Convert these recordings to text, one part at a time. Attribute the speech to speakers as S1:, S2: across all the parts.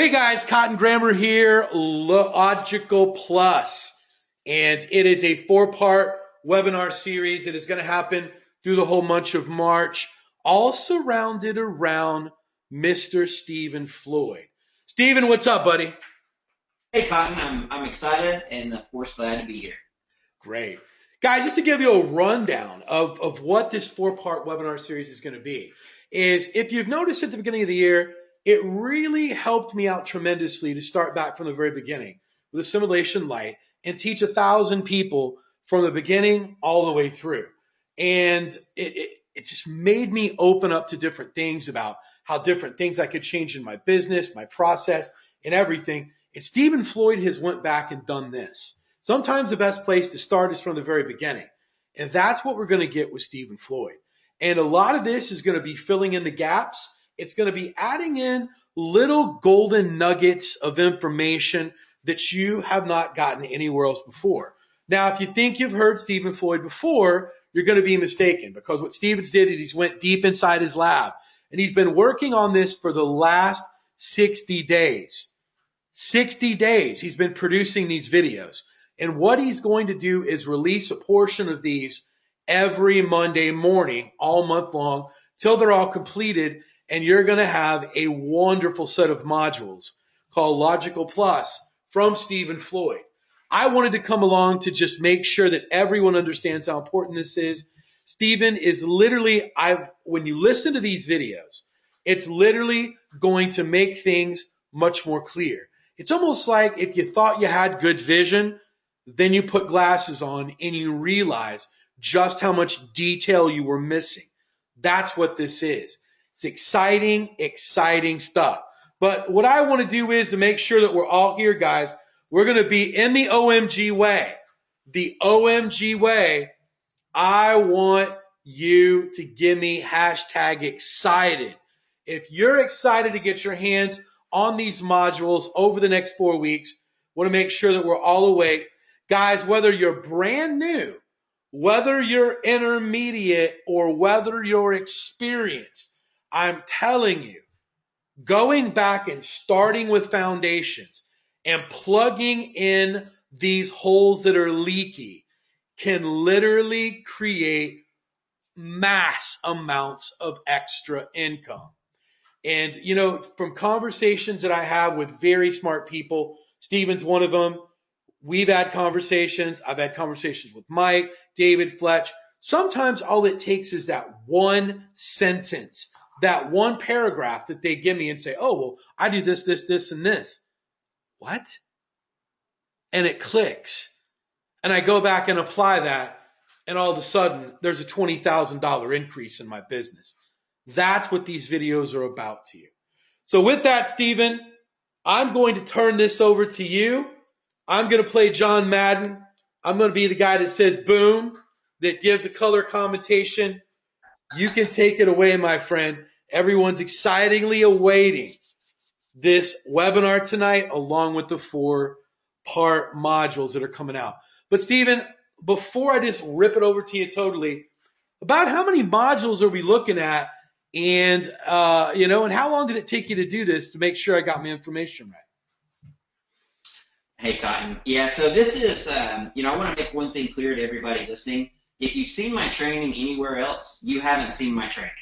S1: Hey guys, Cotton Grammar here, Logical Plus. And it is a 4-part webinar series. It is going to happen through the whole month of March, all surrounded around Mr. Stephen Floyd. Stephen, what's up, buddy?
S2: Hey, Cotton, I'm excited and of course glad to be here.
S1: Great. Guys, just to give you a rundown of what this 4-part webinar series is going to be, is if you've noticed at the beginning of the year, it really helped me out tremendously to start back from the very beginning with Assimilation Light and teach 1,000 people from the beginning all the way through. And it just made me open up to different things about how different things I could change in my business, my process, and everything. And Stephen Floyd has went back and done this. Sometimes the best place to start is from the very beginning. And that's what we're going to get with Stephen Floyd. And a lot of this is going to be filling in the gaps. It's going to be adding in little golden nuggets of information that you have not gotten anywhere else before. Now, if you think you've heard Stephen Floyd before, you're going to be mistaken, because what Stephen's did is he's went deep inside his lab and he's been working on this for the last 60 days. 60 days he's been producing these videos. And what he's going to do is release a portion of these every Monday morning, all month long, till they're all completed. And you're going to have a wonderful set of modules called Logical Plus from Stephen Floyd. I wanted to come along to just make sure that everyone understands how important this is. Stephen is literally, when you listen to these videos, it's literally going to make things much more clear. It's almost like if you thought you had good vision, then you put glasses on and you realize just how much detail you were missing. That's what this is. It's exciting, exciting stuff. But what I want to do is to make sure that we're all here, guys. We're going to be in the OMG way. The OMG way. I want you to give me hashtag excited. If you're excited to get your hands on these modules over the next 4 weeks, want to make sure that we're all awake. Guys, whether you're brand new, whether you're intermediate, or whether you're experienced, I'm telling you, going back and starting with foundations and plugging in these holes that are leaky can literally create mass amounts of extra income. And, you know, from conversations that I have with very smart people, Stephen's one of them. We've had conversations. I've had conversations with Mike, David, Fletch. Sometimes all it takes is that one sentence, that one paragraph that they give me and say, oh, well, I do this, this, this, and this. What? And it clicks. And I go back and apply that, and all of a sudden, there's a $20,000 increase in my business. That's what these videos are about to you. So with that, Stephen, I'm going to turn this over to you. I'm going to play John Madden. I'm going to be the guy that says boom, that gives a color commentation. You can take it away, my friend. Everyone's excitingly awaiting this webinar tonight, along with the 4-part modules that are coming out. But Stephen, before I just rip it over to you totally, about how many modules are we looking at? And, and how long did it take you to do this to make sure I got my information right?
S2: Hey, Cotton. Yeah, so this is, I want to make one thing clear to everybody listening. If you've seen my training anywhere else, you haven't seen my training,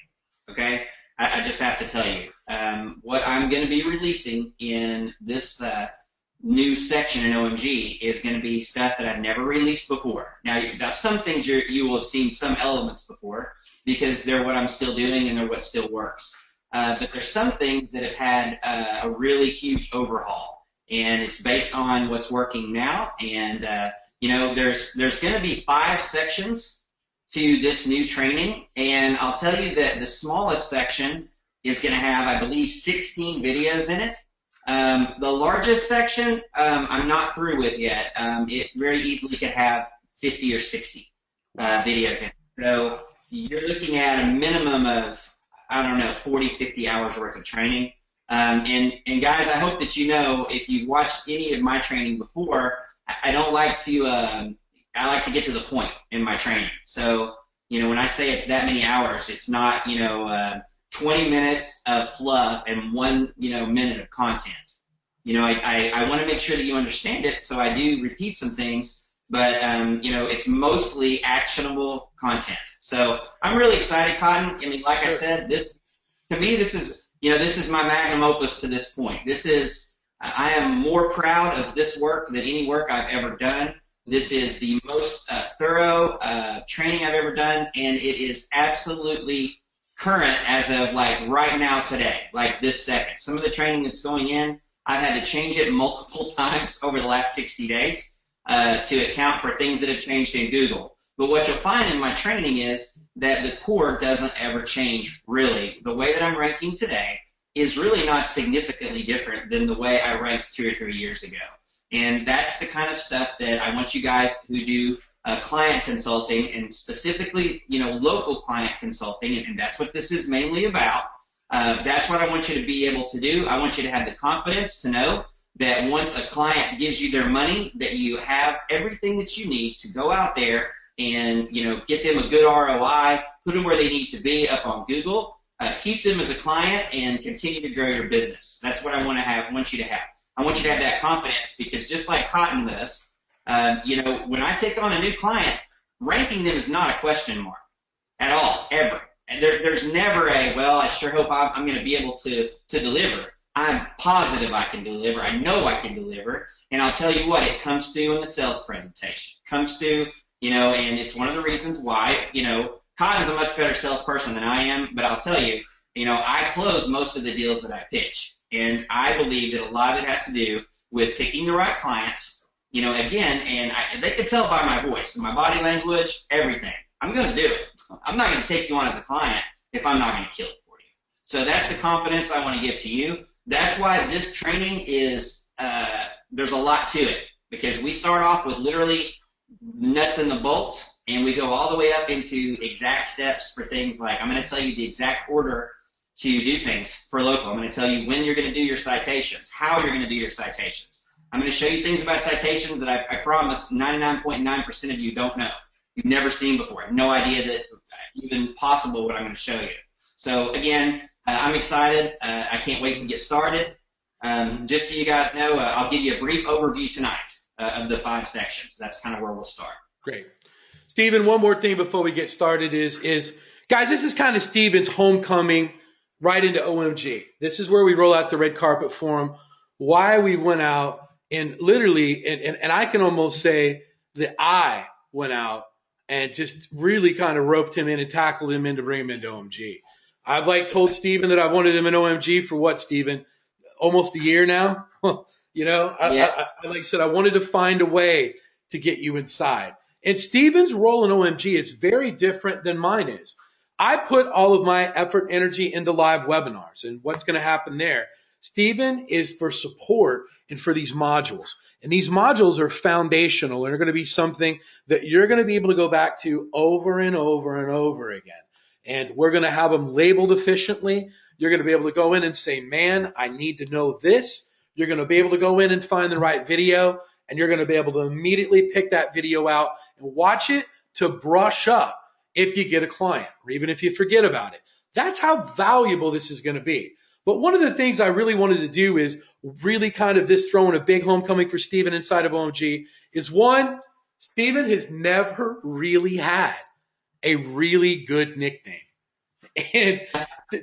S2: okay? I just have to tell you. What I'm going to be releasing in this new section in OMG is going to be stuff that I've never released before. Now some things you will have seen some elements before because they're what I'm still doing and they're what still works. But there's some things that have had a really huge overhaul. And it's based on what's working now. And, there's going to be 5 sections to this new training. And I'll tell you that the smallest section is going to have, I believe, 16 videos in it. The largest section, I'm not through with yet. It very easily could have 50 or 60 videos in it. So you're looking at a minimum of, 40, 50 hours worth of training. And guys, I hope that you know, if you've watched any of my training before, I don't like to, I like to get to the point in my training. So, when I say it's that many hours, it's not, 20 minutes of fluff and 1, minute of content. I want to make sure that you understand it, so I do repeat some things, but, it's mostly actionable content. So I'm really excited, Cotton. I mean, like I said, to me, this is my magnum opus to this point. I am more proud of this work than any work I've ever done. This is the most thorough training I've ever done, and it is absolutely current as of like right now today, like this second. Some of the training that's going in, I've had to change it multiple times over the last 60 days to account for things that have changed in Google. But what you'll find in my training is that the core doesn't ever change, really. The way that I'm ranking today is really not significantly different than the way I ranked 2 or 3 years ago. And that's the kind of stuff that I want you guys who do client consulting, and specifically, local client consulting, and that's what this is mainly about. That's what I want you to be able to do. I want you to have the confidence to know that once a client gives you their money, that you have everything that you need to go out there and, get them a good ROI, put them where they need to be up on Google, keep them as a client, and continue to grow your business. That's what I want you to have. I want you to have that confidence, because just like Cotton does, when I take on a new client, ranking them is not a question mark at all, ever. And there's never I sure hope I'm going to be able to deliver. I'm positive I can deliver. I know I can deliver. And I'll tell you what, it comes through in the sales presentation. It comes through, and it's one of the reasons why, Cotton's a much better salesperson than I am, but I'll tell you, I close most of the deals that I pitch. And I believe that a lot of it has to do with picking the right clients, again, and they can tell by my voice, my body language, everything. I'm going to do it. I'm not going to take you on as a client if I'm not going to kill it for you. So that's the confidence I want to give to you. That's why this training is, there's a lot to it, because we start off with literally nuts and the bolts, and we go all the way up into exact steps for things like, I'm going to tell you the exact order to do things for local. I'm going to tell you when you're going to do your citations, how you're going to do your citations. I'm going to show you things about citations that I promise 99.9% of you don't know. You've never seen before. Have no idea that even possible what I'm going to show you. So again, I'm excited. I can't wait to get started. Just so you guys know, I'll give you a brief overview tonight of the 5 sections. That's kind of where we'll start.
S1: Great. Stephen, one more thing before we get started is guys, this is kind of Stephen's homecoming right into OMG. This is where we roll out the red carpet for him. Why we went out and literally, and I can almost say that I went out and just really kind of roped him in and tackled him in to bring him into OMG. I've told Stephen that I wanted him in OMG for what, Stephen? Almost a year now. I like I said, I wanted to find a way to get you inside. And Stephen's role in OMG is very different than mine is. I put all of my effort, energy into live webinars, and what's going to happen there. Stephen is for support and for these modules. And these modules are foundational and are going to be something that you're going to be able to go back to over and over and over again. And we're going to have them labeled efficiently. You're going to be able to go in and say, man, I need to know this. You're going to be able to go in and find the right video, and you're going to be able to immediately pick that video out and watch it to brush up if you get a client or even if you forget about it. That's how valuable this is going to be. But one of the things I really wanted to do is really kind of this throwing a big homecoming for Stephen inside of OMG is one, Stephen has never really had a really good nickname. And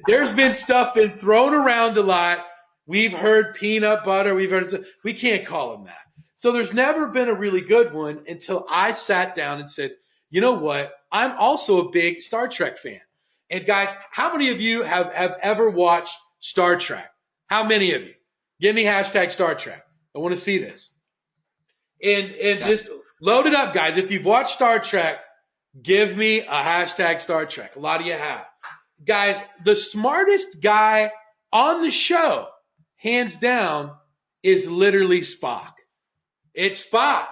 S1: there's been stuff been thrown around a lot. We've heard peanut butter. We can't call him that. So there's never been a really good one until I sat down and said, you know what? I'm also a big Star Trek fan. And guys, how many of you have ever watched Star Trek? How many of you? Give me hashtag Star Trek. I want to see this. And just load it up, guys. If you've watched Star Trek, give me a hashtag Star Trek. A lot of you have. Guys, the smartest guy on the show, hands down, is literally Spock. It's Spock.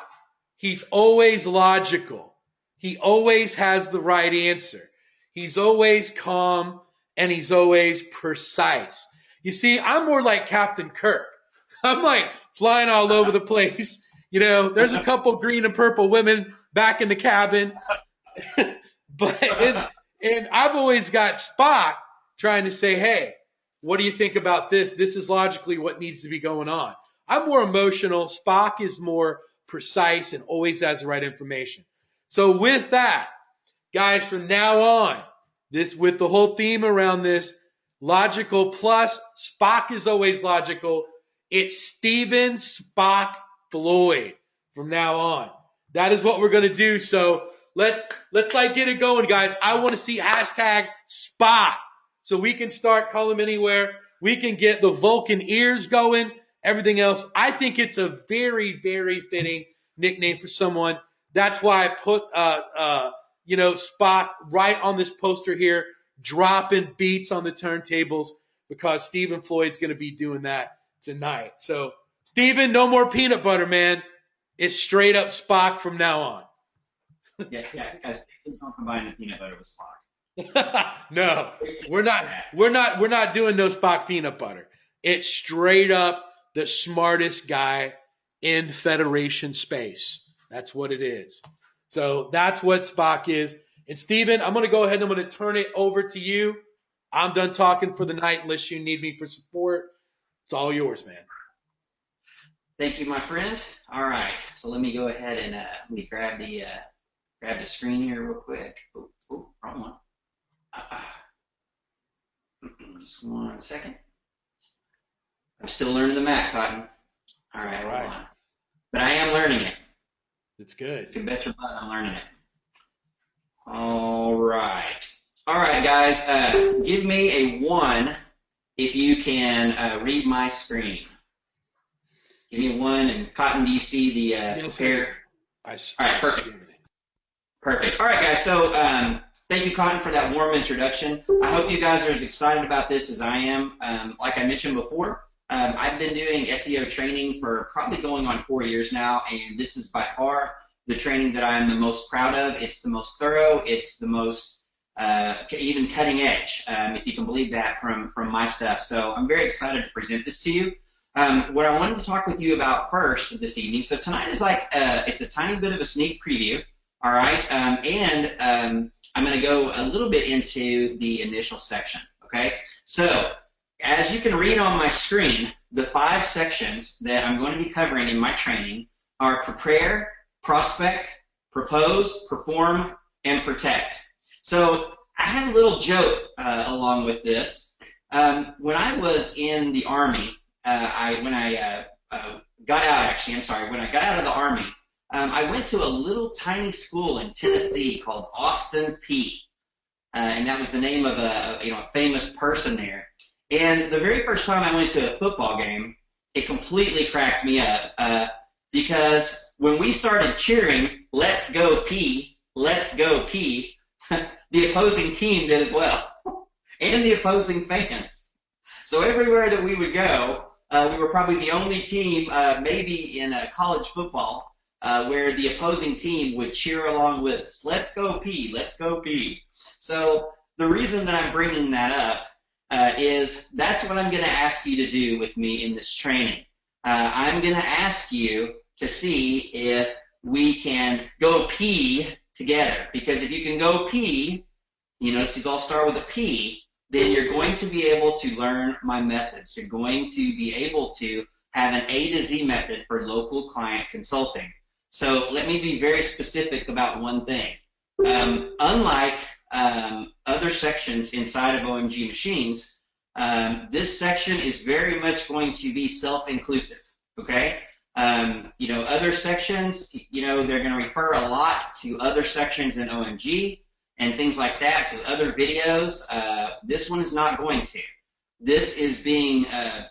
S1: He's always logical. He always has the right answer. He's always calm, and he's always precise. You see, I'm more like Captain Kirk. I'm like flying all over the place. There's a couple green and purple women back in the cabin. And I've always got Spock trying to say, hey, what do you think about this? This is logically what needs to be going on. I'm more emotional. Spock is more precise and always has the right information. So with that, guys, from now on, this with the whole theme around this, logical plus Spock is always logical. It's Steven Spock Floyd from now on. That is what we're going to do. So let's like get it going, guys. I want to see hashtag Spock so we can start Call Him Anywhere. We can get the Vulcan ears going, everything else. I think it's a very, very fitting nickname for someone. That's why I put, Spock right on this poster here, dropping beats on the turntables because Stephen Floyd's going to be doing that tonight. So, Stephen, no more peanut butter, man. It's straight up Spock from now on.
S2: Yeah, guys, please don't combine the peanut butter with Spock.
S1: No, we're not doing no Spock peanut butter. It's straight up the smartest guy in Federation space. That's what it is. So that's what Spock is. And Steven, I'm going to go ahead and I'm going to turn it over to you. I'm done talking for the night unless you need me for support. It's all yours, man.
S2: Thank you, my friend. All right. So let me go ahead and let me grab the screen here real quick. Oh, wrong one. Just 1 second. I'm still learning the Mac, Cotton. All right, hold on. But I am learning it.
S1: It's good.
S2: You can bet your butt I'm learning it. All right. All right, guys. Give me a 1 if you can read my screen. Give me a 1. And Cotton, do you see the pair?
S1: All
S2: right, perfect. Perfect. All right, guys. So thank you, Cotton, for that warm introduction. I hope you guys are as excited about this as I am. Like I mentioned before, I've been doing SEO training for probably going on 4 years now, and this is by far the training that I'm the most proud of. It's the most thorough. It's the most even cutting edge, if you can believe that, from my stuff. So I'm very excited to present this to you. What I wanted to talk with you about first this evening, so tonight is like it's a tiny bit of a sneak preview, all right? And I'm going to go a little bit into the initial section, okay? So as you can read on my screen, the 5 sections that I'm going to be covering in my training are prepare, prospect, propose, perform, and protect. So I have a little joke along with this. When I was in the Army, when I got out of the Army, I went to a little tiny school in Tennessee called Austin P. And that was the name of a famous person there. And the very first time I went to a football game, it completely cracked me up because when we started cheering, "Let's go P, let's go P," the opposing team did as well, and the opposing fans. So everywhere that we would go, we were probably the only team, maybe in college football, where the opposing team would cheer along with us. "Let's go P, let's go P." So the reason that I'm bringing that up is that's what I'm going to ask you to do with me in this training. I'm going to ask you to see if we can go P together, because if you can go P, these all start with a P, then you're going to be able to learn my methods. You're going to be able to have an A to Z method for local client consulting. So let me be very specific about one thing. Unlike other sections inside of OMG Machines, this section is very much going to be self-inclusive, okay? Other sections, they're going to refer a lot to other sections in OMG and things like that, to other videos. This one is not going to. This is being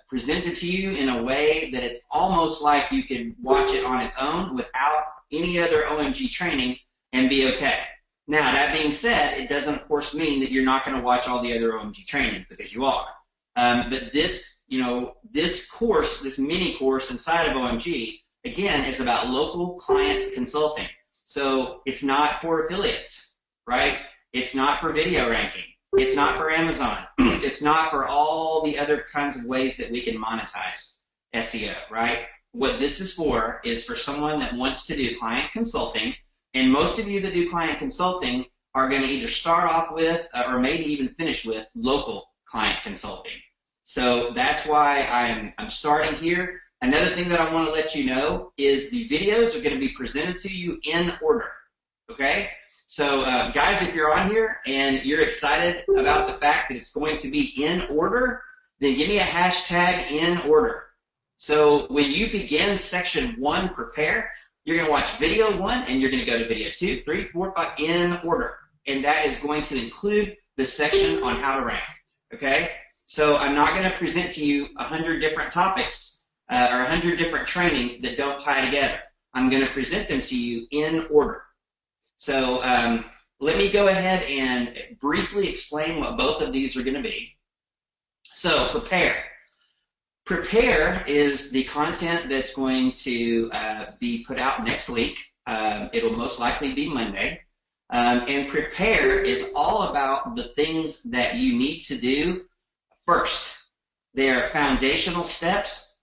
S2: presented to you in a way that it's almost like you could watch it on its own without any other OMG training and be okay. Now, that being said, it doesn't, of course, mean that you're not going to watch all the other OMG training, because you are. But this, this course, this mini course inside of OMG, again, is about local client consulting. So it's not for affiliates, right? It's not for video ranking. It's not for Amazon. It's not for all the other kinds of ways that we can monetize SEO, right? What this is for someone that wants to do client consulting. And most of you that do client consulting are going to either start off with or maybe even finish with local client consulting. So that's why I'm starting here. Another thing that I want to let you know is the videos are going to be presented to you in order, okay? So, guys, if you're on here and you're excited about the fact that it's going to be in order, then give me a hashtag in order. So when you begin section 1, prepare, you're going to watch video 1 and you're going to go to video 2, 3, 4, 5 in order. And that is going to include the section on how to rank, okay? So I'm not going to present to you 100 different topics or 100 different trainings that don't tie together. I'm going to present them to you in order. So let me go ahead and briefly explain what both of these are going to be. So prepare. Prepare is the content that's going to be put out next week. It'll most likely be Monday. And prepare is all about the things that you need to do first. They are foundational steps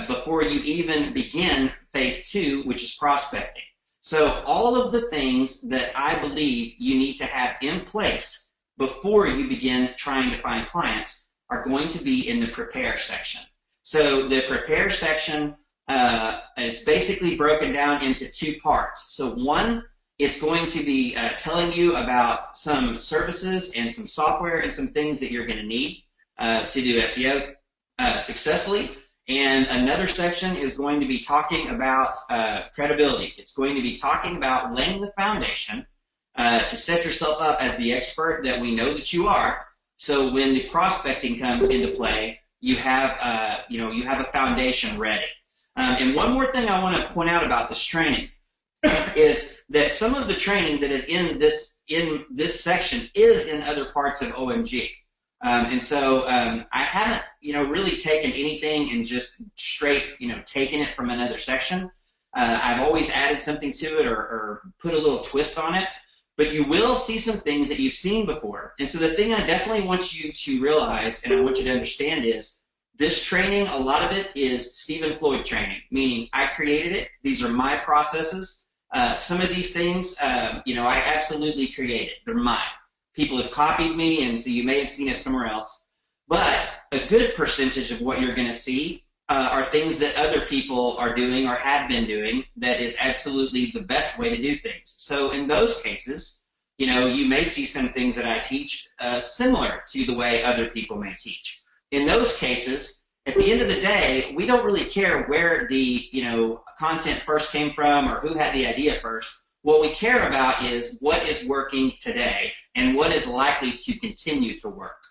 S2: before you even begin phase 2, which is prospecting. So all of the things that I believe you need to have in place before you begin trying to find clients are going to be in the prepare section. So the prepare section is basically broken down into 2 parts. So one, it's going to be telling you about some services and some software and some things that you're going to need to do SEO successfully. And another section is going to be talking about credibility. It's going to be talking about laying the foundation to set yourself up as the expert that we know that you are. So when the prospecting comes into play, you have you have a foundation ready. And one more thing I want to point out about this training is that some of the training that is in this section is in other parts of OMG. And so I haven't, really taken anything and just straight, taken it from another section. I've always added something to it or put a little twist on it. But you will see some things that you've seen before. And so the thing I definitely want you to realize and I want you to understand is this training, a lot of it is Stephen Floyd training, meaning I created it. These are my processes. Some of these things, I absolutely created. They're mine. People have copied me, and so you may have seen it somewhere else. But a good percentage of what you're going to see are things that other people are doing or have been doing that is absolutely the best way to do things. So in those cases, you may see some things that I teach similar to the way other people may teach. In those cases, at the end of the day, we don't really care where the content first came from or who had the idea first. What we care about is what is working today and what is likely to continue to work,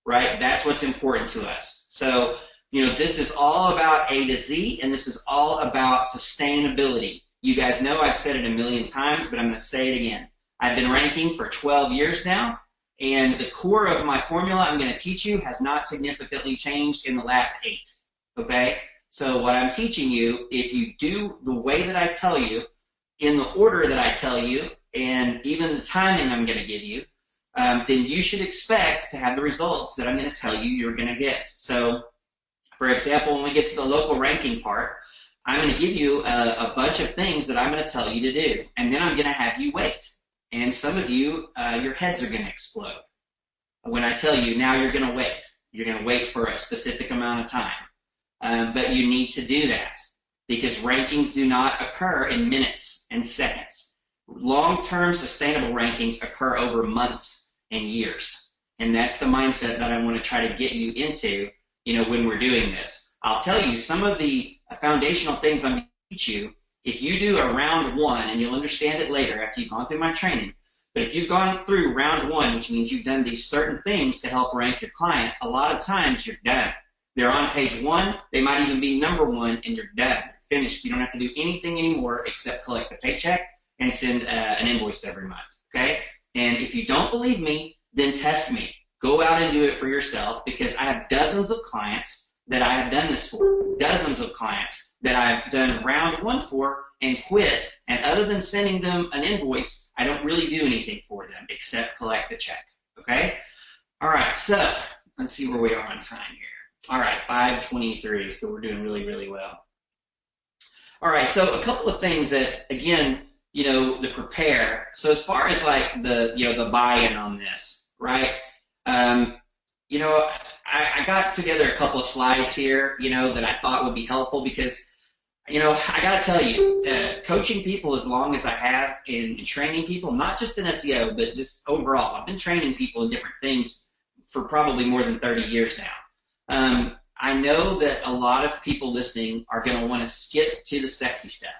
S2: right? That's what's important to us. So, this is all about A to Z, and this is all about sustainability. You guys know I've said it a million times, but I'm going to say it again. I've been ranking for 12 years now, and the core of my formula I'm going to teach you has not significantly changed in the last 8, okay? So what I'm teaching you, if you do the way that I tell you, in the order that I tell you, and even the timing I'm going to give you, then you should expect to have the results that I'm going to tell you you're going to get. So, for example, when we get to the local ranking part, I'm going to give you a bunch of things that I'm going to tell you to do, and then I'm going to have you wait. And some of you, your heads are going to explode when I tell you now you're going to wait. You're going to wait for a specific amount of time. But you need to do that because rankings do not occur in minutes and seconds. Long-term sustainable rankings occur over months and years. And that's the mindset that I want to try to get you into, when we're doing this. I'll tell you some of the foundational things I'm going to teach you. If you do a round 1, and you'll understand it later after you've gone through my training, but if you've gone through round 1, which means you've done these certain things to help rank your client, a lot of times you're done. They're on page 1, they might even be number 1, and you're done. You're finished. You don't have to do anything anymore except collect a paycheck and send an invoice every month, okay? And if you don't believe me, then test me. Go out and do it for yourself because I have dozens of clients that I have done this for, dozens of clients that I've done round 1 for and quit, and other than sending them an invoice, I don't really do anything for them except collect a check, okay? All right, so let's see where we are on time here. All right, 5:23, so we're doing really, really well. All right, so a couple of things that, again, the prepare. So as far as like the buy-in on this, right? I got together a couple of slides here, that I thought would be helpful because, I got to tell you, coaching people as long as I have and training people, not just in SEO, but just overall, I've been training people in different things for probably more than 30 years now. I know that a lot of people listening are going to want to skip to the sexy stuff.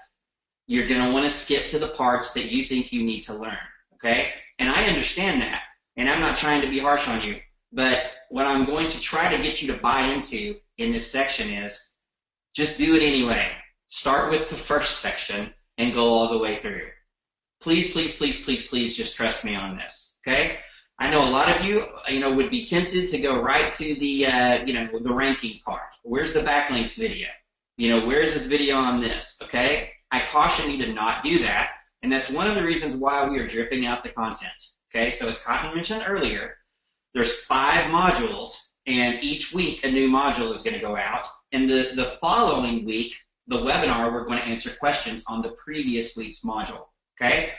S2: You're going to want to skip to the parts that you think you need to learn, okay? And I understand that, and I'm not trying to be harsh on you, but what I'm going to try to get you to buy into in this section is just do it anyway. Start with the first section and go all the way through. Please, please, please, please, please just trust me on this, okay? I know a lot of you, would be tempted to go right to the, the ranking part. Where's the backlinks video? Where's this video on this, okay? I caution you to not do that, and that's one of the reasons why we are dripping out the content, okay? So as Cotton mentioned earlier, there's 5 modules, and each week a new module is going to go out, and the following week, the webinar, we're going to answer questions on the previous week's module, okay?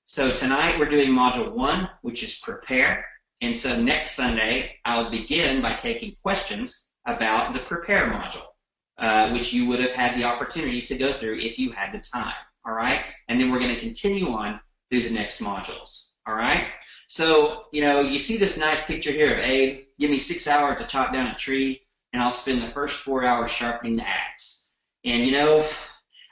S2: So tonight we're doing module 1, which is prepare, and so next Sunday I'll begin by taking questions about the prepare module, which you would have had the opportunity to go through if you had the time, all right? And then we're going to continue on through the next modules, all right? So, you see this nice picture here of Abe, give me 6 hours to chop down a tree, and I'll spend the first 4 hours sharpening the axe. And,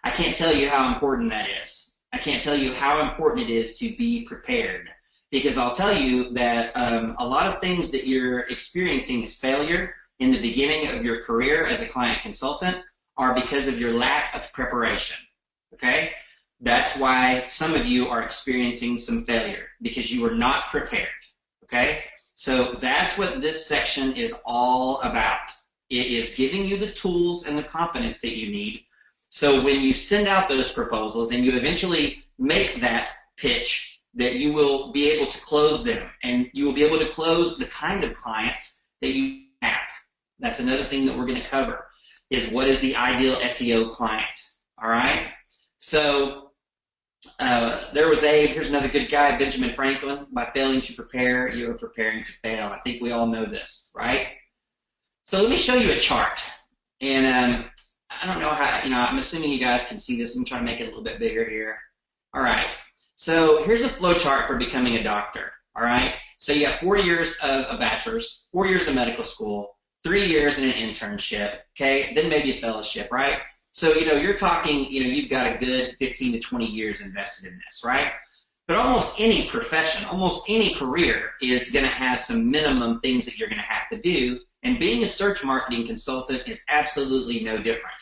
S2: I can't tell you how important that is. I can't tell you how important it is to be prepared, because I'll tell you that a lot of things that you're experiencing as failure in the beginning of your career as a client consultant are because of your lack of preparation, okay? That's why some of you are experiencing some failure, because you were not prepared, okay? So that's what this section is all about. It is giving you the tools and the confidence that you need, so when you send out those proposals and you eventually make that pitch, that you will be able to close them, and you will be able to close the kind of clients that you have. That's another thing that we're going to cover, is what is the ideal SEO client, all right? So here's another good guy, Benjamin Franklin. By failing to prepare, you are preparing to fail. I think we all know this, right? So let me show you a chart. And I don't know how, I'm assuming you guys can see this. I'm trying to make it a little bit bigger here. All right. So here's a flow chart for becoming a doctor, all right? So you have 4 years of a bachelor's, 4 years of medical school, 3 years in an internship, okay? Then maybe a fellowship, right? So, you're talking, you've got a good 15 to 20 years invested in this, right? But almost any profession, almost any career is going to have some minimum things that you're going to have to do, and being a search marketing consultant is absolutely no different.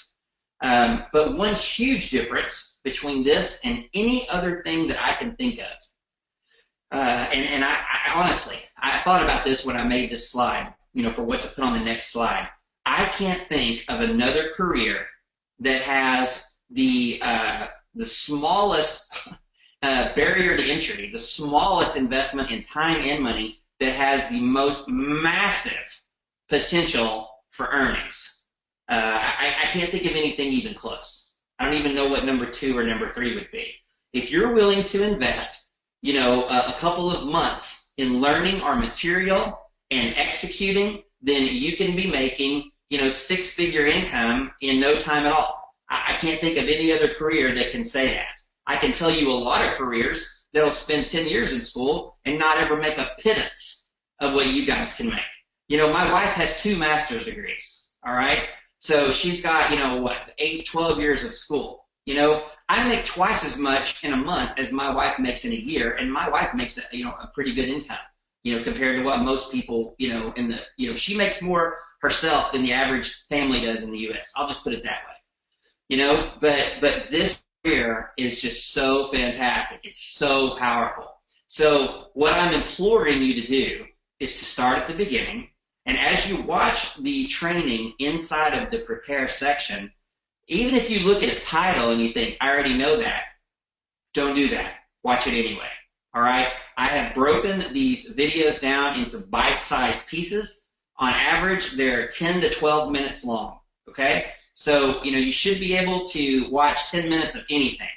S2: But one huge difference between this and any other thing that I can think of, and I honestly, I thought about this when I made this slide, for what to put on the next slide. I can't think of another career that has the smallest barrier to entry, the smallest investment in time and money, that has the most massive potential for earnings. I can't think of anything even close. I don't even know what number 2 or number 3 would be. If you're willing to invest, a couple of months in learning our material and executing, then you can be making, 6-figure income in no time at all. I can't think of any other career that can say that. I can tell you a lot of careers that'll spend 10 years in school and not ever make a pittance of what you guys can make. My wife has 2 master's degrees, all right? So she's got, 8, 12 years of school. I make twice as much in a month as my wife makes in a year, and my wife makes, a pretty good income, compared to what most people, she makes more herself than the average family does in the U.S. I'll just put it that way. But this career is just so fantastic. It's so powerful. So what I'm imploring you to do is to start at the beginning. And as you watch the training inside of the prepare section, even if you look at a title and you think, I already know that, don't do that. Watch it anyway. All right? I have broken these videos down into bite-sized pieces. On average, they're 10 to 12 minutes long. Okay? So, you should be able to watch 10 minutes of anything.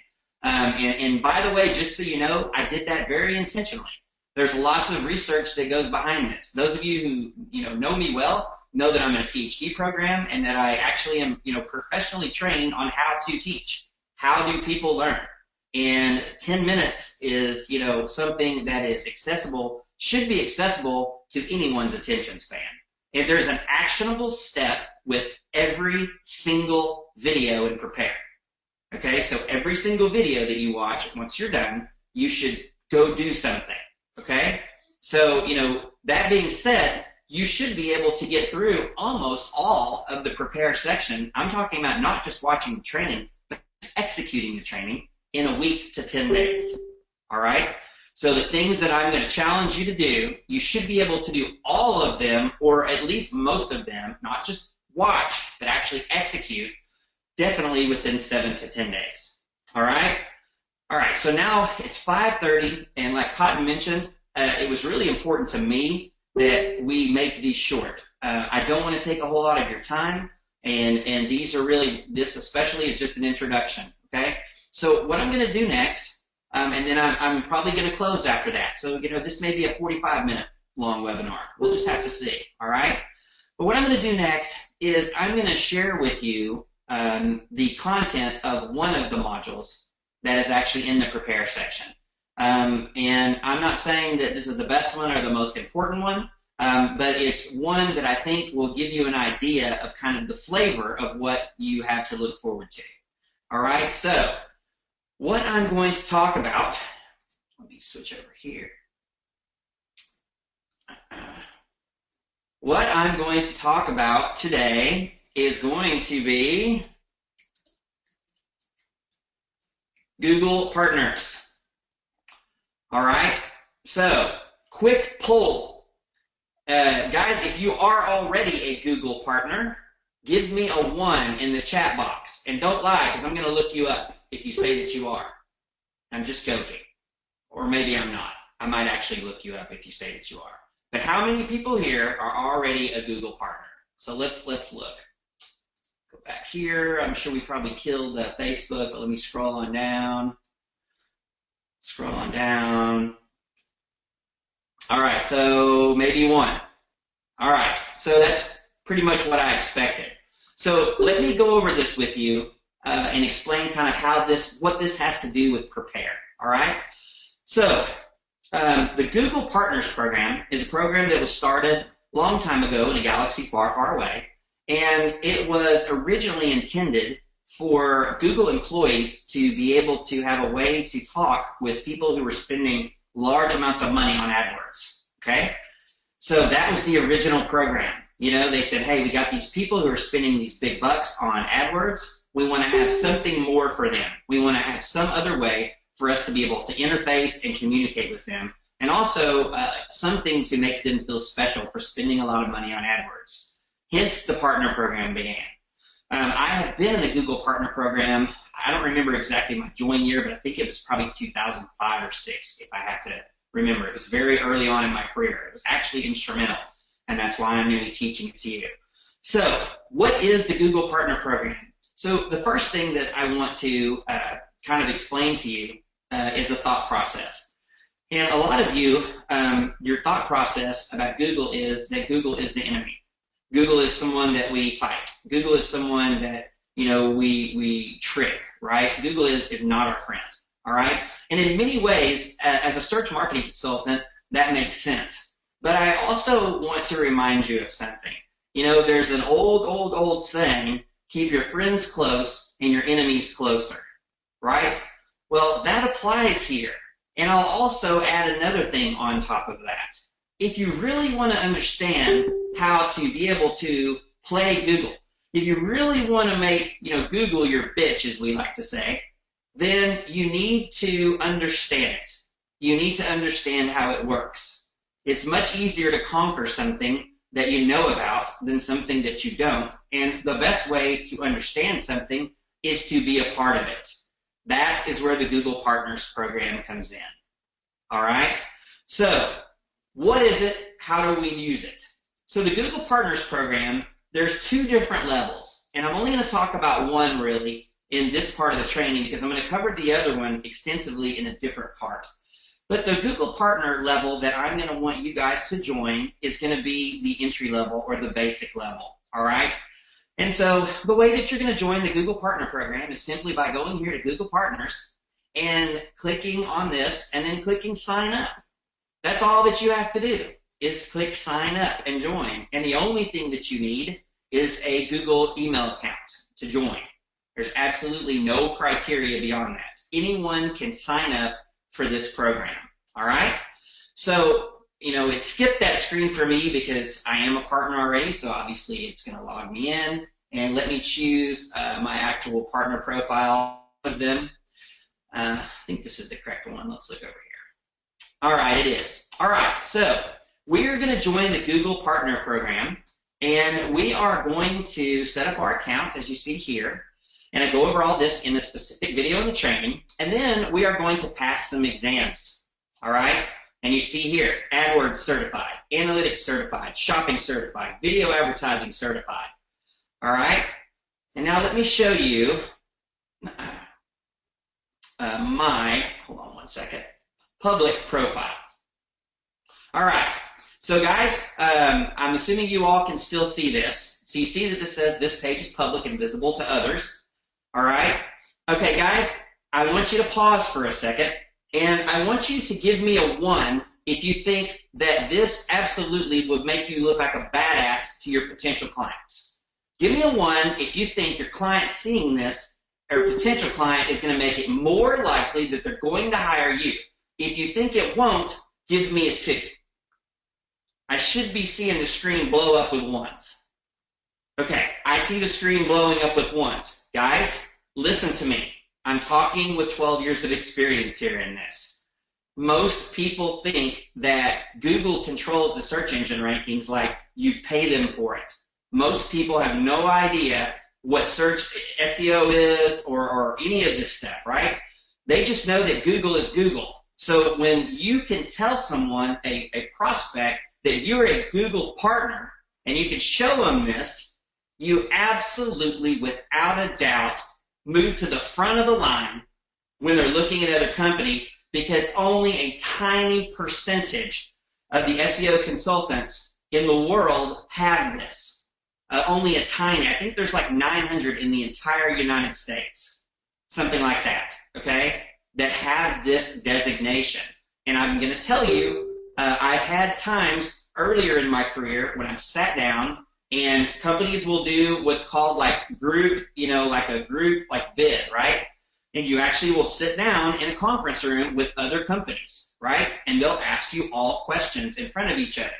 S2: And by the way, just so you know, I did that very intentionally. There's lots of research that goes behind this. Those of you who know me well, know that I'm in a PhD program and that I actually am, professionally trained on how to teach. How do people learn? And 10 minutes is, something that is accessible, should be accessible to anyone's attention span. If there's an actionable step with every single video in Prepare. Okay, so every single video that you watch, once you're done, you should go do something. Okay? So, that being said, you should be able to get through almost all of the Prepare section. I'm talking about not just watching the training, but executing the training in a week to 10 days. All right? So the things that I'm going to challenge you to do, you should be able to do all of them, or at least most of them, not just watch, but actually execute, definitely within 7 to 10 days. All right? All right, so now it's 5:30, and like Cotton mentioned, it was really important to me that we make these short. I don't want to take a whole lot of your time, and these are really, this especially is just an introduction, okay? So what I'm going to do next, and then I'm probably going to close after that. So, this may be a 45-minute long webinar. We'll just have to see, all right? But what I'm going to do next is I'm going to share with you the content of one of the modules that is actually in the Prepare section. And I'm not saying that this is the best one or the most important one, but it's one that I think will give you an idea of kind of the flavor of what you have to look forward to. All right, so what I'm going to talk about, let me switch over here. What I'm going to talk about today is going to be Google Partners. All right, so quick poll. Guys, if you are already a Google partner, give me a 1 in the chat box. And don't lie, because I'm going to look you up if you say that you are. I'm just joking. Or maybe I'm not. I might actually look you up if you say that you are. But how many people here are already a Google partner? So let's look. Go back here. I'm sure we probably killed Facebook, but let me scroll on down. Scroll on down. All right, so maybe 1. All right, so that's pretty much what I expected. So let me go over this with you and explain kind of what this has to do with Prepare. All right. So the Google Partners Program is a program that was started a long time ago in a galaxy far, far away, and it was originally intended for Google employees to be able to have a way to talk with people who were spending large amounts of money on AdWords, okay? So that was the original program. They said, hey, we got these people who are spending these big bucks on AdWords. We want to have something more for them. We want to have some other way for us to be able to interface and communicate with them, and also something to make them feel special for spending a lot of money on AdWords. Hence, the partner program began. I have been in the Google Partner Program. I don't remember exactly my join year, but I think it was probably 2005 or 6, if I have to remember. It was very early on in my career. It was actually instrumental, and that's why I'm going to be teaching it to you. So what is the Google Partner Program? So the first thing that I want to kind of explain to you is the thought process. And a lot of you, your thought process about Google is that Google is the enemy. Google is someone that we fight. Google is someone that, we trick, right? Google is not our friend, all right? And in many ways, as a search marketing consultant, that makes sense. But I also want to remind you of something. There's an old saying, keep your friends close and your enemies closer, right? Well, that applies here. And I'll also add another thing on top of that. If you really want to understand how to be able to play Google, if you really want to make, Google your bitch, as we like to say, then you need to understand it. You need to understand how it works. It's much easier to conquer something that you know about than something that you don't. And the best way to understand something is to be a part of it. That is where the Google Partners Program comes in. All right? So, what is it? How do we use it? So the Google Partners Program, there's 2 different levels. And I'm only going to talk about one, really, in this part of the training because I'm going to cover the other one extensively in a different part. But the Google partner level that I'm going to want you guys to join is going to be the entry level or the basic level. All right? And so the way that you're going to join the Google Partner Program is simply by going here to Google Partners and clicking on this and then clicking Sign Up. That's all that you have to do is click Sign Up and join. And the only thing that you need is a Google email account to join. There's absolutely no criteria beyond that. Anyone can sign up for this program. All right? So, it skipped that screen for me because I am a partner already, so obviously it's going to log me in and let me choose my actual partner profile of them. I think this is the correct one. Let's look over here. All right, it is. All right, so we're going to join the Google Partner Program, and we are going to set up our account, as you see here, and I go over all this in a specific video in the training, and then we are going to pass some exams. All right? And you see here, AdWords certified, Analytics certified, Shopping certified, Video advertising certified. All right? And now let me show you hold on one second, public profile. All right. So guys, I'm assuming you all can still see this. So you see that this says this page is public and visible to others. All right? Okay, guys, I want you to pause for a second. And I want you to give me a 1 if you think that this absolutely would make you look like a badass to your potential clients. Give me a 1 if you think your client seeing this, or potential client, is going to make it more likely that they're going to hire you. If you think it won't, give me a 2. I should be seeing the screen blow up with 1s. Okay, I see the screen blowing up with 1s. Guys, listen to me. I'm talking with 12 years of experience here in this. Most people think that Google controls the search engine rankings like you pay them for it. Most people have no idea what search SEO is or any of this stuff, right? They just know that Google is Google. So when you can tell someone, a prospect, that you're a Google partner and you can show them this, you absolutely, without a doubt, move to the front of the line when they're looking at other companies, because only a tiny percentage of the SEO consultants in the world have this. Only a tiny. I think there's like 900 in the entire United States, something like that, okay, that have this designation. And I'm going to tell you, I've had times earlier in my career when I've sat down and companies will do what's called like group, like a group like bid, right? And you actually will sit down in a conference room with other companies, right? And they'll ask you all questions in front of each other.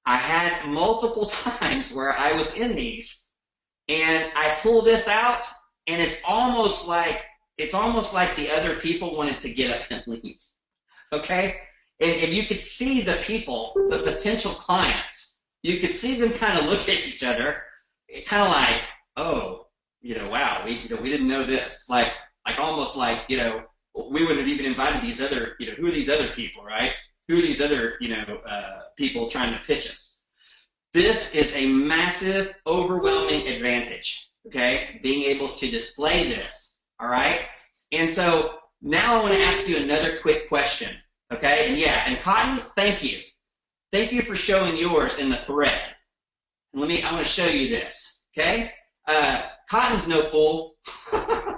S2: I had multiple times where I was in these and I pull this out and it's almost like the other people wanted to get up and leave. Okay? And you could see the people, the potential clients, you could see them kind of look at each other, kind of like, oh, wow, we didn't know this. Like almost like, we wouldn't have even invited these other, who are these other people, right? Who are these other, people trying to pitch us? This is a massive, overwhelming advantage, okay? Being able to display this, all right? And so now I want to ask you another quick question, okay? And Cotton, thank you. Thank you for showing yours in the thread. I want to show you this, okay? Cotton's no fool,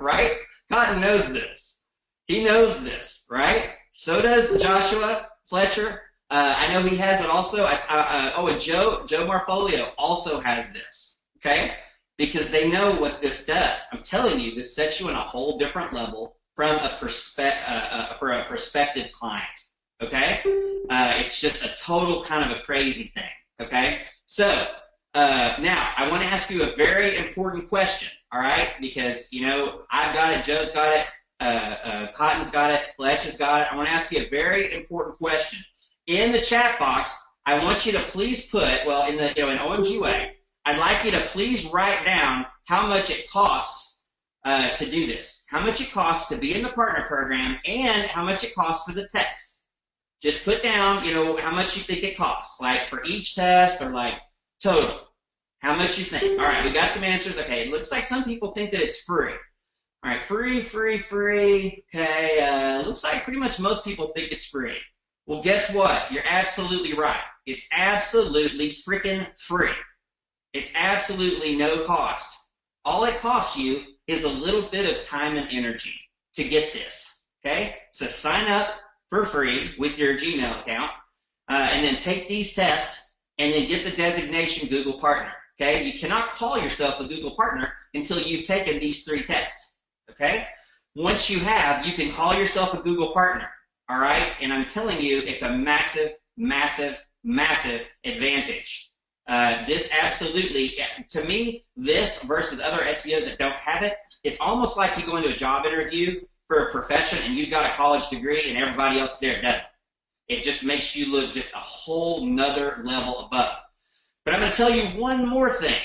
S2: right? Cotton knows this. He knows this, right? So does Joshua Fletcher. I know he has it also. And Joe Marfolio also has this, okay? Because they know what this does. I'm telling you, this sets you on a whole different level from for a prospective client, okay? It's just a total kind of a crazy thing, okay? So now I want to ask you a very important question, all right? Because, I've got it, Joe's got it, Cotton's got it, Fletch has got it. I want to ask you a very important question. In the chat box, I want you to please put, in OMG way, I'd like you to please write down how much it costs to do this, how much it costs to be in the partner program, and how much it costs for the tests. Just put down, how much you think it costs, like for each test or like total, how much you think. All right, we got some answers. Okay, it looks like some people think that it's free. All right, free, free, free. Okay, looks like pretty much most people think it's free. Well, guess what? You're absolutely right. It's absolutely freaking free. It's absolutely no cost. All it costs you is a little bit of time and energy to get this. Okay? So sign up for free with your Gmail account, and then take these tests, and then get the designation Google Partner. Okay? You cannot call yourself a Google Partner until you've taken these 3 tests. Okay? Once you have, you can call yourself a Google Partner. All right? And I'm telling you, it's a massive, massive, massive advantage. This absolutely, to me, this versus other SEOs that don't have it, it's almost like you go into a job interview for a profession and you've got a college degree and everybody else there doesn't. It just makes you look just a whole nother level above. But I'm going to tell you one more thing.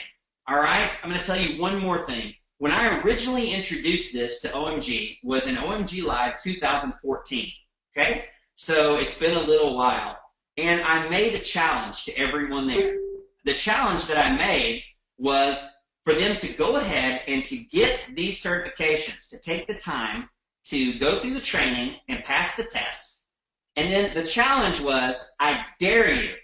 S2: All right? I'm going to tell you one more thing. When I originally introduced this to OMG was in OMG Live 2014. Okay? So it's been a little while. And I made a challenge to everyone there. The challenge that I made was for them to go ahead and to get these certifications, to take the time to go through the training and pass the tests. And then the challenge was, I dare you,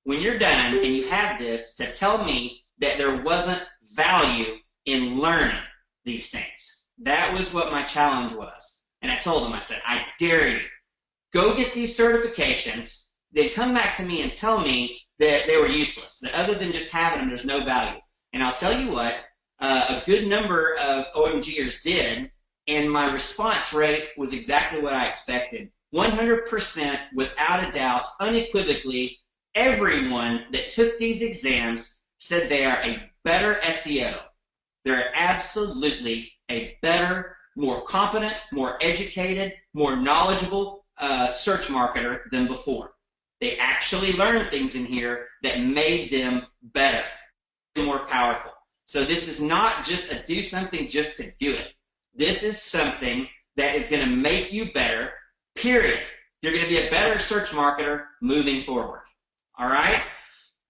S2: when you're done and you have this, to tell me that there wasn't value in learning these things. That was what my challenge was. And I told them, I said, I dare you. Go get these certifications, then come back to me and tell me that they were useless, that other than just having them, there's no value. And I'll tell you what, a good number of OMGers did, and my response rate was exactly what I expected. 100%, without a doubt, unequivocally, everyone that took these exams said they are a better SEO. They're absolutely a better, more competent, more educated, more knowledgeable search marketer than before. They actually learned things in here that made them better, more powerful. So this is not just a do something just to do it. This is something that is going to make you better, period. You're going to be a better search marketer moving forward. All right?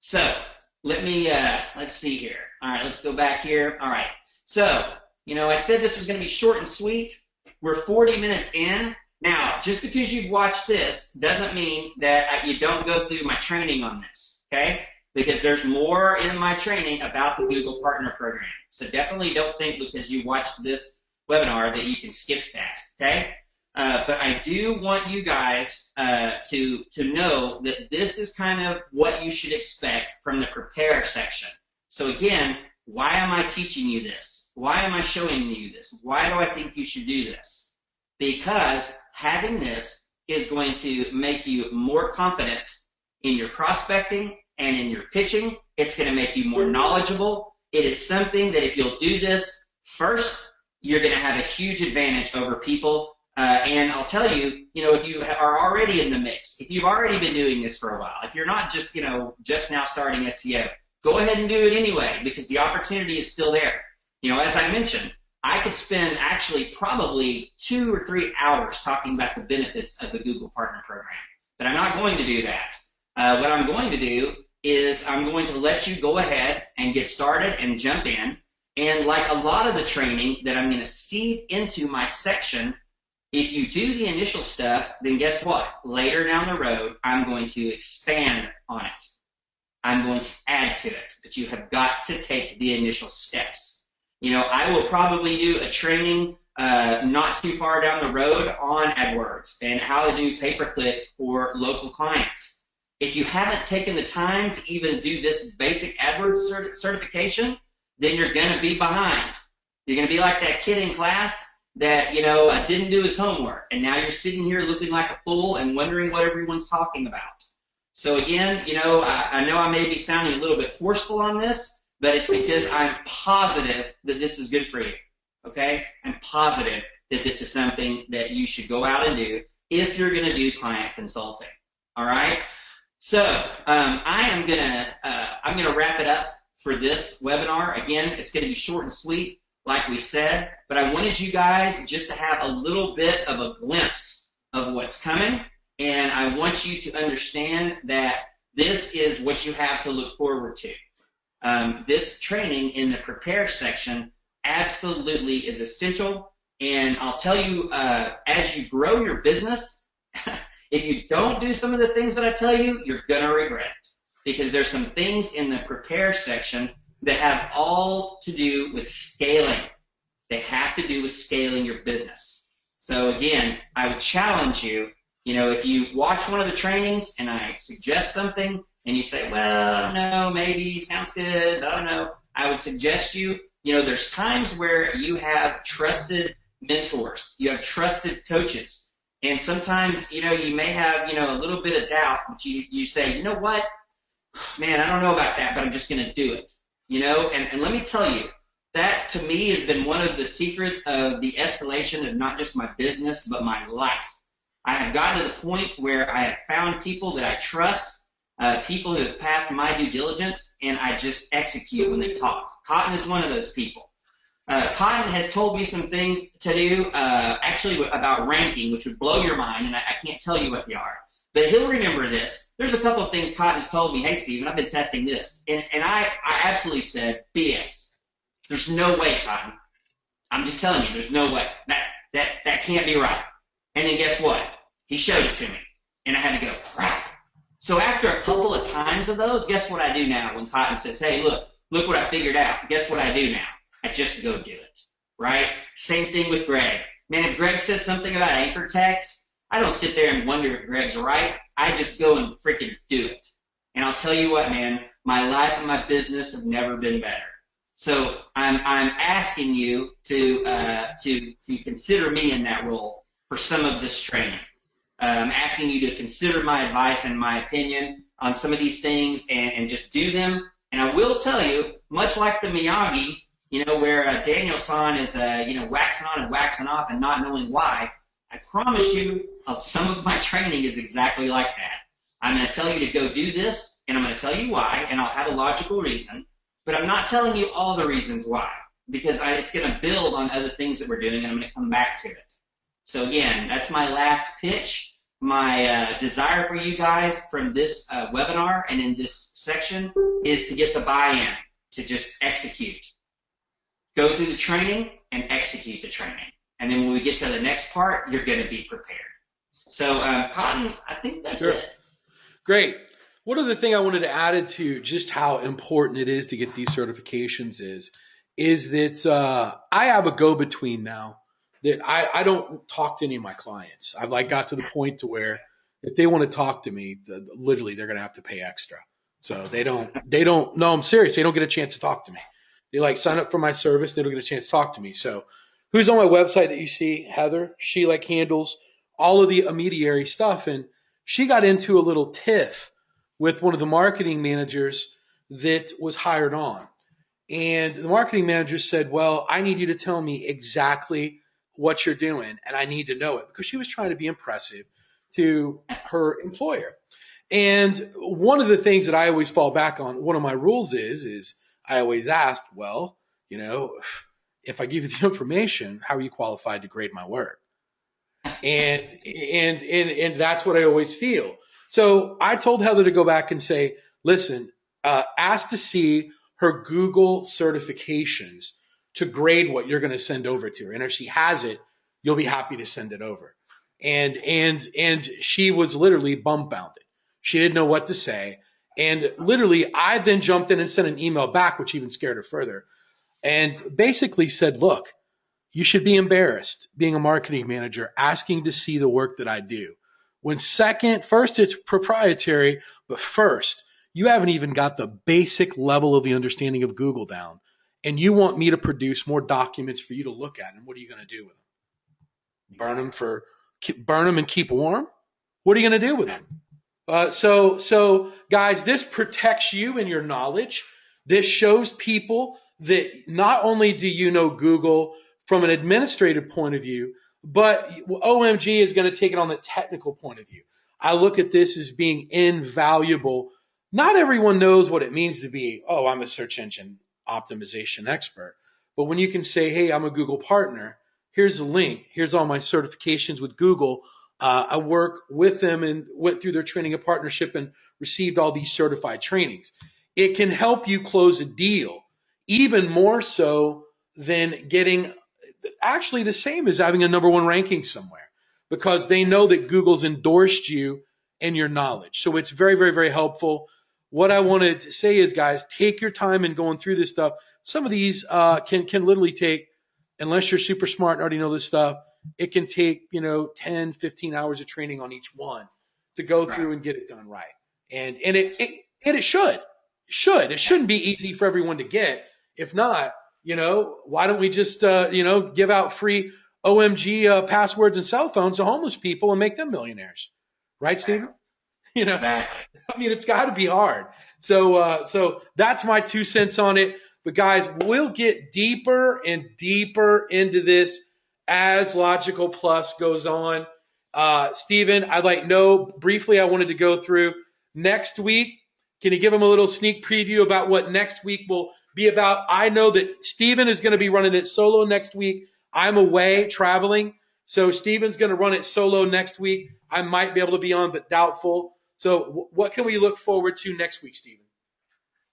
S2: So let's see here. All right, let's go back here. All right. So, I said this was going to be short and sweet. We're 40 minutes in. Now, just because you've watched this doesn't mean that you don't go through my training on this, okay? Because there's more in my training about the Google Partner Program. So definitely don't think because you watched this webinar that you can skip that, okay? But I do want you guys to know that this is kind of what you should expect from the prepare section. So again, why am I teaching you this? Why am I showing you this? Why do I think you should do this? Because having this is going to make you more confident in your prospecting and in your pitching. It's going to make you more knowledgeable. It is something that if you'll do this first, you're going to have a huge advantage over people. And I'll tell you, if you are already in the mix, if you've already been doing this for a while, if you're not just, just now starting SEO, go ahead and do it anyway because the opportunity is still there. As I mentioned, I could spend actually probably 2 or 3 hours talking about the benefits of the Google Partner Program, but I'm not going to do that. What I'm going to do is I'm going to let you go ahead and get started and jump in. And like a lot of the training that I'm going to seed into my section, if you do the initial stuff, then guess what? Later down the road, I'm going to expand on it. I'm going to add to it, but you have got to take the initial steps. I will probably do a training not too far down the road on AdWords and how to do pay-per-click for local clients. If you haven't taken the time to even do this basic AdWords certification, then you're going to be behind. You're going to be like that kid in class that, didn't do his homework, and now you're sitting here looking like a fool and wondering what everyone's talking about. So again, I know I may be sounding a little bit forceful on this, but it's because I'm positive that this is good for you, okay? I'm positive that this is something that you should go out and do if you're going to do client consulting, all right? So I'm gonna wrap it up for this webinar. Again, it's going to be short and sweet, like we said, but I wanted you guys just to have a little bit of a glimpse of what's coming, and I want you to understand that this is what you have to look forward to. This training in the prepare section absolutely is essential. And I'll tell you, as you grow your business, if you don't do some of the things that I tell you, you're going to regret it. Because there's some things in the prepare section that have all to do with scaling. They have to do with scaling your business. So again, I would challenge you, if you watch one of the trainings and I suggest something and you say, well, I don't know, maybe, sounds good, I don't know, I would suggest there's times where you have trusted mentors, you have trusted coaches, and sometimes, you may have, a little bit of doubt, but you say, you know what, man, I don't know about that, but I'm just going to do it, and let me tell you, that to me has been one of the secrets of the escalation of not just my business, but my life. I have gotten to the point where I have found people that I trust, people who have passed my due diligence, and I just execute when they talk. Cotton is one of those people. Cotton has told me some things to do, actually about ranking, which would blow your mind, and I can't tell you what they are. But he'll remember this. There's a couple of things Cotton has told me, hey, Steven, I've been testing this. And I absolutely said, BS. There's no way, Cotton. I'm just telling you, there's no way. That can't be right. And then guess what? He showed it to me. And I had to go, crap. So after a couple of times of those, guess what I do now when Cotton says, hey, look what I figured out. Guess what I do now? I just go do it, right? Same thing with Greg. Man, if Greg says something about anchor text, I don't sit there and wonder if Greg's right. I just go and freaking do it. And I'll tell you what, man, my life and my business have never been better. So I'm asking you to consider me in that role for some of this training. I'm asking you to consider my advice and my opinion on some of these things and just do them. And I will tell you, much like the Miyagi, where Daniel-san is, waxing on and waxing off and not knowing why, I promise you some of my training is exactly like that. I'm going to tell you to go do this, and I'm going to tell you why, and I'll have a logical reason. But I'm not telling you all the reasons why, because it's going to build on other things that we're doing, and I'm going to come back to it. So again, that's my last pitch. My desire for you guys from this webinar and in this section is to get the buy-in, to just execute. Go through the training and execute the training. And then when we get to the next part, you're going to be prepared. So, Cotton, I think that's it.
S1: Great. One other thing I wanted to add to just how important it is to get these certifications is that I have a go-between now that I don't talk to any of my clients. I've got to the point to where if they want to talk to me, literally they're going to have to pay extra. So they don't, no, I'm serious. They don't get a chance to talk to me. They sign up for my service. They don't get a chance to talk to me. So who's on my website that you see? Heather, she handles all of the intermediary stuff. And she got into a little tiff with one of the marketing managers that was hired on. And the marketing manager said, well, I need you to tell me exactly what you're doing, and I need to know it, because she was trying to be impressive to her employer. And one of the things that I always fall back on, one of my rules is I always ask, well, if I give you the information, how are you qualified to grade my work? And that's what I always feel. So I told Heather to go back and say, listen, ask to see her Google certifications to grade what you're going to send over to her. And if she has it, you'll be happy to send it over. And she was literally bumbounded. She didn't know what to say. And literally, I then jumped in and sent an email back, which even scared her further, and basically said, look, you should be embarrassed being a marketing manager, asking to see the work that I do. When first it's proprietary, but first, you haven't even got the basic level of the understanding of Google down. And you want me to produce more documents for you to look at. And what are you going to do with them? Burn them and keep warm? What are you going to do with them? So guys, this protects you and your knowledge. This shows people that not only do you know Google from an administrative point of view, but OMG is going to take it on the technical point of view. I look at this as being invaluable. Not everyone knows what it means to be, I'm a search engine optimization expert. But when you can say, hey, I'm a Google partner, here's a link. Here's all my certifications with Google. I work with them and went through their training and partnership and received all these certified trainings. It can help you close a deal even more so than getting actually the same as having a number one ranking somewhere because they know that Google's endorsed you and your knowledge. So it's very, very, very helpful. What I wanted to say is, guys, take your time in going through this stuff. Some of these can literally take, unless you're super smart and already know this stuff, it can take, 10, 15 hours of training on each one to go through and get it done right. And it should. It shouldn't be easy for everyone to get. If not, why don't we just, give out free OMG passwords and cell phones to homeless people and make them millionaires? Right, Stephen?
S2: Exactly.
S1: I mean, it's got to be hard. So that's my 2 cents on it. But guys, we'll get deeper and deeper into this as Logical Plus goes on. Stephen, briefly, I wanted to go through next week. Can you give them a little sneak preview about what next week will be about? I know that Stephen is going to be running it solo next week. I'm away traveling. So Stephen's going to run it solo next week. I might be able to be on, but doubtful. So what can we look forward to next week, Stephen?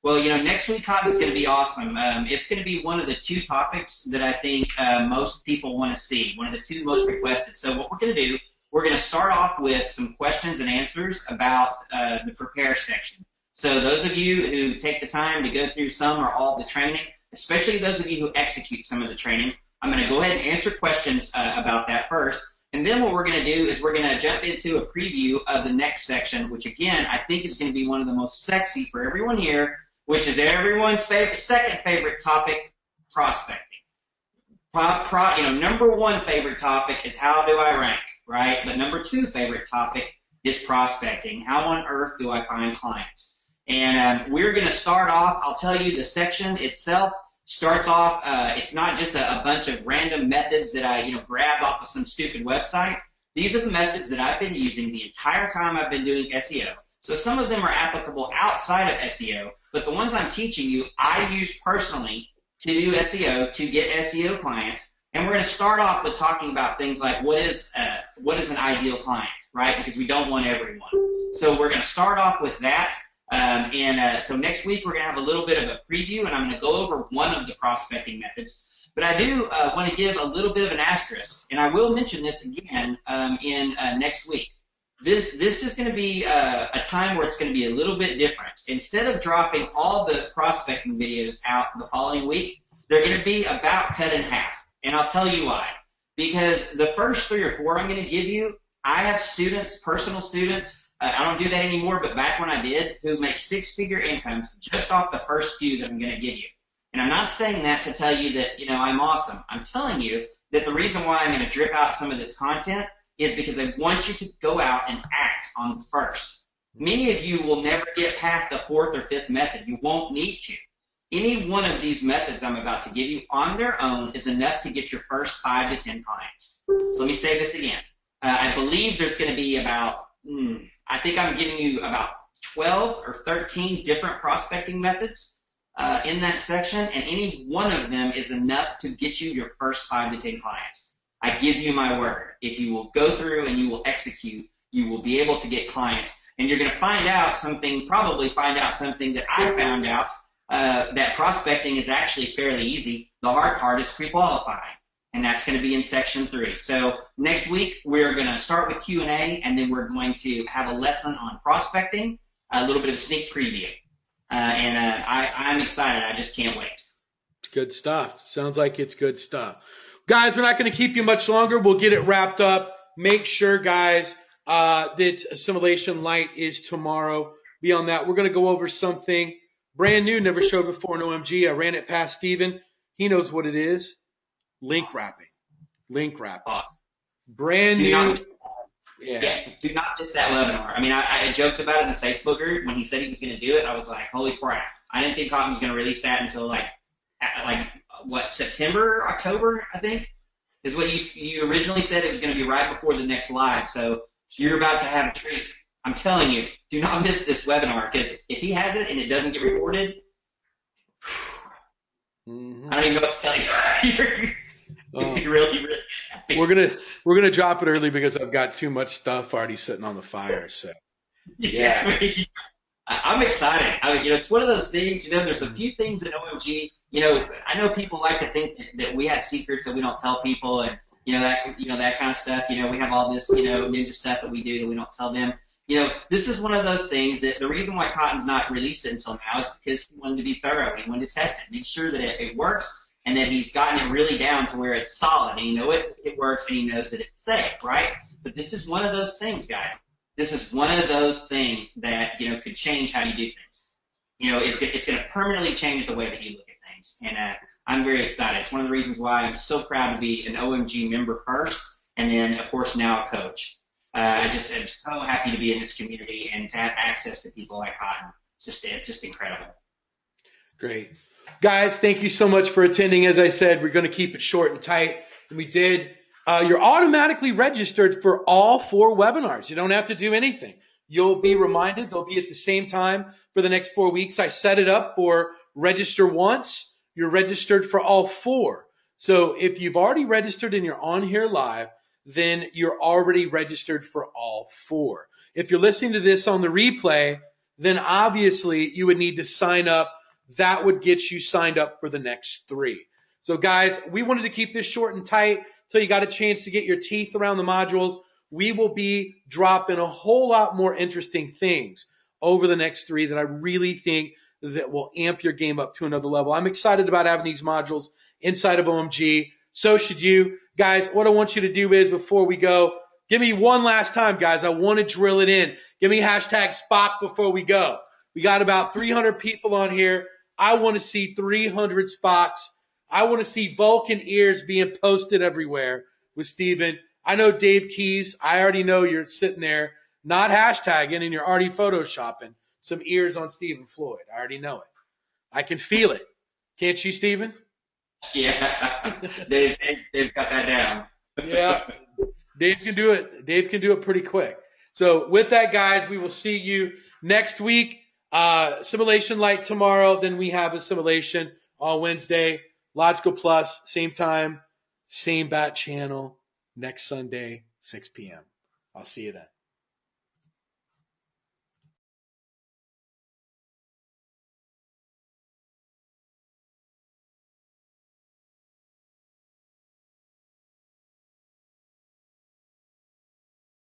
S2: Well, next week, Cotton, is going to be awesome. It's going to be one of the 2 topics that I think most people want to see, one of the 2 most requested. So what we're going to do, we're going to start off with some questions and answers about the prepare section. So those of you who take the time to go through some or all of the training, especially those of you who execute some of the training, I'm going to go ahead and answer questions about that first. And then what we're going to do is we're going to jump into a preview of the next section, which, again, I think is going to be one of the most sexy for everyone here, which is everyone's second favorite topic, prospecting. Number 1 favorite topic is how do I rank, right? But number 2 favorite topic is prospecting. How on earth do I find clients? And we're going to start off, I'll tell you, the section itself starts off, it's not just a bunch of random methods that I, grabbed off of some stupid website. These are the methods that I've been using the entire time I've been doing SEO. So some of them are applicable outside of SEO, but the ones I'm teaching you, I use personally to do SEO, to get SEO clients. And we're going to start off with talking about things like what is an ideal client, right? Because we don't want everyone. So we're going to start off with that. So next week we're going to have a little bit of a preview, and I'm going to go over one of the prospecting methods. But I do want to give a little bit of an asterisk, and I will mention this again in next week. This is going to be a time where it's going to be a little bit different. Instead of dropping all the prospecting videos out the following week, they're going to be about cut in half. And I'll tell you why. Because the first 3 or 4 I'm going to give you, I have students, personal students, I don't do that anymore, but back when I did, who make 6-figure incomes just off the first few that I'm going to give you. And I'm not saying that to tell you that, I'm awesome. I'm telling you that the reason why I'm going to drip out some of this content is because I want you to go out and act on the first. Many of you will never get past the 4th or 5th method. You won't need to. Any one of these methods I'm about to give you on their own is enough to get your first 5 to 10 clients. So let me say this again. I believe there's going to be about, I think I'm giving you about 12 or 13 different prospecting methods in that section, and any one of them is enough to get you your first 5 to 10 clients. I give you my word. If you will go through and you will execute, you will be able to get clients. And you're going to probably find out something that I found out, that prospecting is actually fairly easy. The hard part is pre-qualifying, and that's going to be in section 3. So next week, we're going to start with Q&A, and then we're going to have a lesson on prospecting, a little bit of a sneak preview. I'm excited. I just can't wait.
S1: It's good stuff. Sounds like it's good stuff. Guys, we're not going to keep you much longer. We'll get it wrapped up. Make sure, guys, that Assimilation Light is tomorrow. Beyond that, we're going to go over something brand new, never showed before in OMG. I ran it past Steven. He knows what it is. Link wrapping.
S2: Awesome.
S1: Brand new.
S2: Yeah, do not miss that webinar. I mean, I joked about it in the Facebook group when he said he was going to do it. I was like, holy crap. I didn't think Cotton was going to release that until September, October, I think, is what you originally said. It was going to be right before the next live. So you're about to have a treat. I'm telling you, do not miss this webinar, because if he has it and it doesn't get recorded, I don't even know what to tell you. Really,
S1: we're gonna drop it early because I've got too much stuff already sitting on the fire. So yeah.
S2: I'm excited. It's one of those things. There's a few things in OMG I know people like to think that we have secrets that we don't tell people, and that kind of stuff. We have all this ninja stuff that we do that we don't tell them. This is one of those things that the reason why Cotton's not released it until now is because he wanted to be thorough and he wanted to test it, make sure that it works, and that he's gotten it really down to where it's solid, and it works, and he knows that it's safe, right? But this is one of those things, guys. This is one of those things that could change how you do things. It's going to permanently change the way that you look at things, and I'm very excited. It's one of the reasons why I'm so proud to be an OMG member first, and then of course now a coach. I just am so happy to be in this community and to have access to people like Cotton. It's just incredible.
S1: Great. Guys, thank you so much for attending. As I said, we're going to keep it short and tight. And we did. You're automatically registered for all 4 webinars. You don't have to do anything. You'll be reminded. They'll be at the same time for the next 4 weeks. I set it up for register once. You're registered for all 4. So if you've already registered and you're on here live, then you're already registered for all 4. If you're listening to this on the replay, then obviously you would need to sign up. That would get you signed up for the next 3. So guys, we wanted to keep this short and tight so you got a chance to get your teeth around the modules. We will be dropping a whole lot more interesting things over the next 3 that I really think that will amp your game up to another level. I'm excited about having these modules inside of OMG. So should you. Guys, what I want you to do is, before we go, give me one last time, guys. I want to drill it in. Give me hashtag Spock before we go. We got about 300 people on here. I want to see 300 Spocks. I want to see Vulcan ears being posted everywhere with Steven. I know Dave Keys. I already know you're sitting there not hashtagging and you're already photoshopping some ears on Stephen Floyd. I already know it. I can feel it. Can't you, Stephen?
S2: Yeah, Dave's got that down.
S1: Yeah, Dave can do it. Dave can do it pretty quick. So with that, guys, we will see you next week. Simulation Light tomorrow. Then we have a simulation on Wednesday. Logical Plus, same time, same bat channel, next Sunday, 6 p.m. I'll see you then.